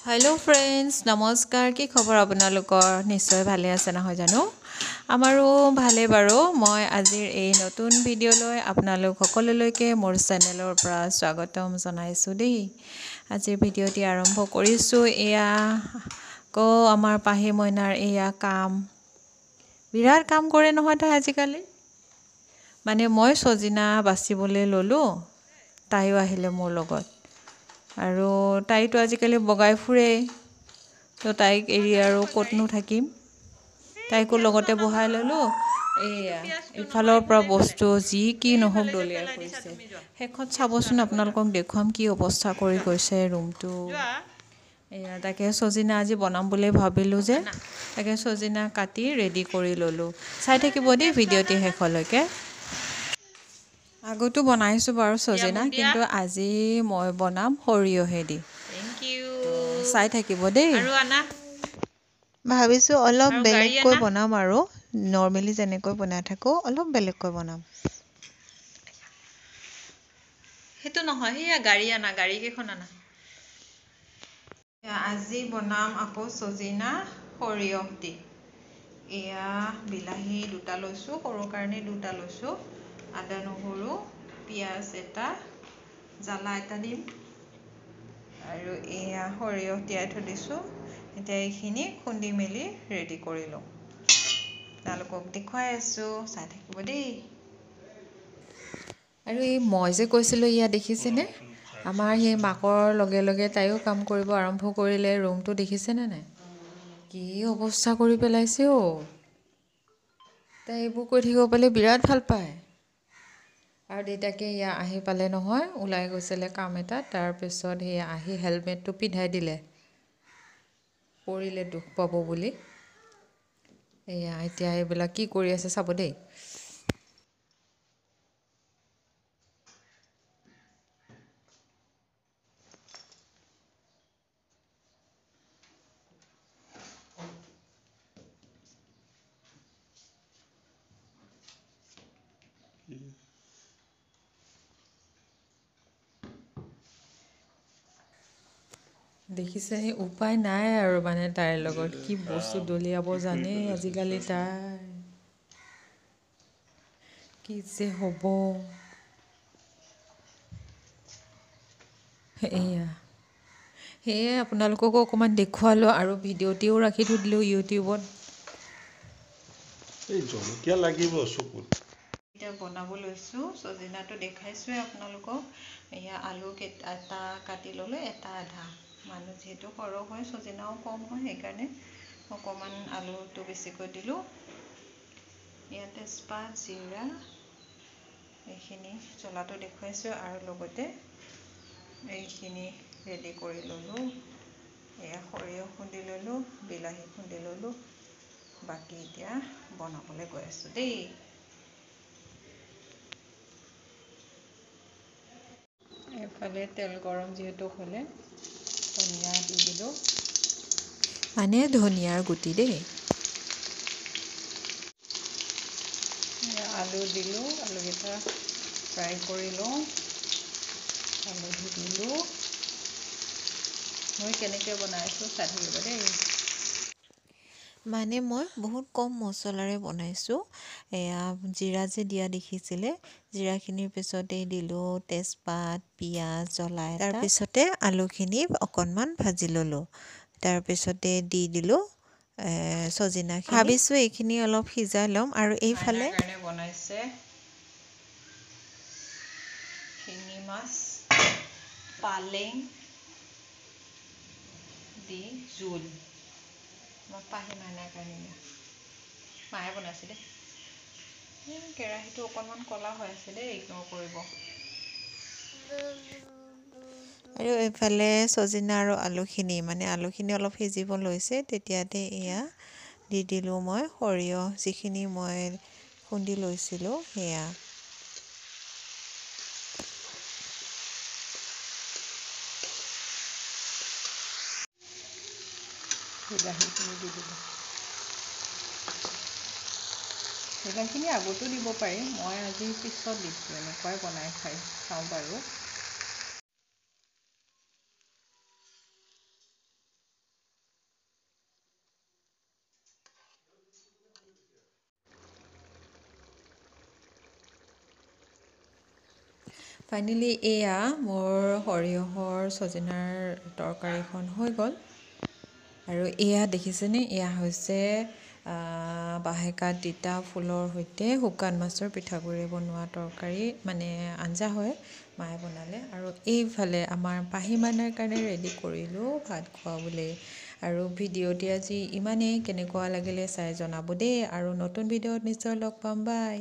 Hello friends नमस्कार কি খবৰ আপোনালোকৰ নিশ্চয় ভালে আছে নহয় জানো আমাৰো ভালে বাৰু মই আজিৰ এই নতুন ভিডিঅ'লৈ আপোনালোক সকলোলৈকে মোৰ চেনেলৰ পৰা স্বাগতম জনাইছো দেই আজিৰ ভিডিঅ'টি আৰম্ভ কৰিছো এয়া আমাৰ পাহি মইনাৰ এয়া কাম বিৰাট কাম কৰে নহয় তাই আজিকালি মানে মই সজিনা বাছিবলৈ ললো তাইও আহিলে মোৰ লগত আৰু তাইতো আজিকালি বগাই ফুৰে তো তাইক এৰি আৰু ক'তনো থাকিম তাইকো লগতে বহাই ললো এয়া ইফালৰ পৰা বস্তু যি কি নহওক দলিয়াই কৰিছে হেখন চাবচোন আপোনালোকক দেখুৱাম কি অৱস্থা কৰি গৈছে ৰুমটো এয়া তাকে সজিনা আজি বনাম বুলি ভাবিলো যে তাকে সজিনা কাটি ৰেডি কৰি ললো চাই থাকিব দেই ভিডিঅ'টি শেষলৈকে আগতো বনাইছো বাৰু সজিনা কিন্তু আজি মই বনাম সৰিয়হে দি Thank you. চাই থাকিব দেই আৰু আনা ভাবিছো অলপ আৰু বেলেগকৈ গাড়ী বনাম আৰু নৰমালি যেনেকৈ বনাই থাকো অলপ বেলেগকৈ বনাম হেতু নহয় হেয়া গাড়ী আনা গাড়ী কেখন আনা আজি বনাম আকৌ সজিনা সৰিয়হ দি এয়া বিলাহী দুটা লৈছো সৰু কাৰণে দুটা লৈছো আদা নহৰু পিয়াজ এটা জ্বালা এটা দিম আৰু এয়া সৰিয়হ তিয়াই থৈ দিছো এতিয়া এইখিনি খুন্দি মেলি ৰেডি কৰি লওঁ তালোকক দেখুৱাই আছো চাই থাকিব দেই আৰু এই মই যে কৈছিলো ইয়া দেখিছেনে আমাৰ সেই মাকৰ লগে লগে তাইও কাম কৰিব আৰম্ভ কৰিলে ৰুমটো দেখিছেনে নাই কি অৱস্থা কৰি পেলাইছে অ তাই এইবোৰ কৰি থাকিব পালে বিৰাট ভাল পায় আৰু দেউতাকে ইয়া আহি পালে নহয় ওলাই গৈছিলে কাম এটা তাৰ পিছত সি আহি হেলমেটটো পিন্ধাই দিলে পৰিলে দুখ পাব বুলি এয়া এতিয়া এইবিলাক কি কৰি আছে চাব দেই দেখিছে সেই উপায় নাই আৰু মানে তাইৰ লগত কি বস্তু দলিয়াব জানে আজিকালি তাই কি যে হ'ব এয়া সেয়ে আপোনালোককো অকণমান দেখুৱালোঁ আৰু ভিডিঅ'টিও ৰাখি থৈ দিলোঁ ইউটিউবত এই জলকীয়া লাগিব চকুত এতিয়া বনাব লৈছো সজিনাটো দেখাইছোৱে আপোনালোকক এয়া আলু এটা কাটি ললো এটা আধা মানুহ যেহেতু সৰহ হয় সজিনাও কম হয় সেইকাৰণে অকণমান আলুটো বেছিকৈ দিলোঁ ইয়াত তেজপাত জিৰা এইখিনি জ্বলাটো দেখুৱাইছোঁ আৰু লগতে এইখিনি ৰেডি কৰি ললোঁ এয়া সৰিয়হ খুন্দি ললোঁ বিলাহী খুন্দি ললোঁ বাকী এতিয়া বনাবলৈ গৈ আছোঁ দেই এফালে তেল গৰম যিহেতু হ'লে ধনিয়া দি দিলোঁ মানে ধনিয়াৰ গুটি দেই আলু দিলোঁ আলুকেইটা ফ্ৰাই কৰি লওঁ হালধি দিলোঁ মই কেনেকৈ বনাইছোঁ চাই থাকিব দেই মানে মই বহুত কম মছলাৰে বনাইছোঁ এয়া জিৰা যে দিয়া দেখিছিলে জিৰাখিনিৰ পিছতে দিলোঁ তেজপাত পিঁয়াজ জ্বলা তাৰপিছতে আলুখিনি অকণমান ভাজি ল'লোঁ তাৰপিছতে দি দিলোঁ সজিনাখিনি ভাবিছোঁ এইখিনি অলপ সিজাই ল'ম আৰু এইফালে কাৰণে বনাইছে শিঙি মাছ পালেং দি জোল মই পাহি মাইনাৰ কাৰণে মায়ে বনাইছে দেই কেৰাহীটো অকণমান ক'লা হৈ আছে দেই ইগনৰ কৰিব আৰু এইফালে সজিনা আৰু আলুখিনি মানে আলুখিনি অলপ সিজিব লৈছে তেতিয়াতে এয়া দি দিলোঁ মই সৰিয়হ যিখিনি মই খুন্দি লৈছিলোঁ সেয়া বিলাহীখিনি দি দিলোঁ বিলাহীখিনি আগতো দিব পাৰি মই আজি পিছত দিছোঁ এনেকুৱাই বনাই চাওঁ বাৰু ফাইনেলি এয়া মোৰ সৰিয়হৰ ছজিনাৰ তৰকাৰীখন হৈ গ'ল। আৰু এয়া দেখিছেনে, এয়া হৈছে বাহেকা তিতা ফুলৰ সৈতে শুকান মাছৰ পিঠাগুড়ি বনোৱা তৰকাৰী, মানে আঞ্জা হয়, মায়ে বনালে। আৰু এইফালে আমাৰ পাহিমাইনাৰ কাৰণে ৰেডি কৰিলোঁ ভাত খুৱাবলৈ। আৰু ভিডিঅ'টি আজি ইমানেই, কেনেকুৱা লাগিলে চাই জনাব দেই। আৰু নতুন ভিডিঅ'ত নিশ্চয় লগ পাম, বাই।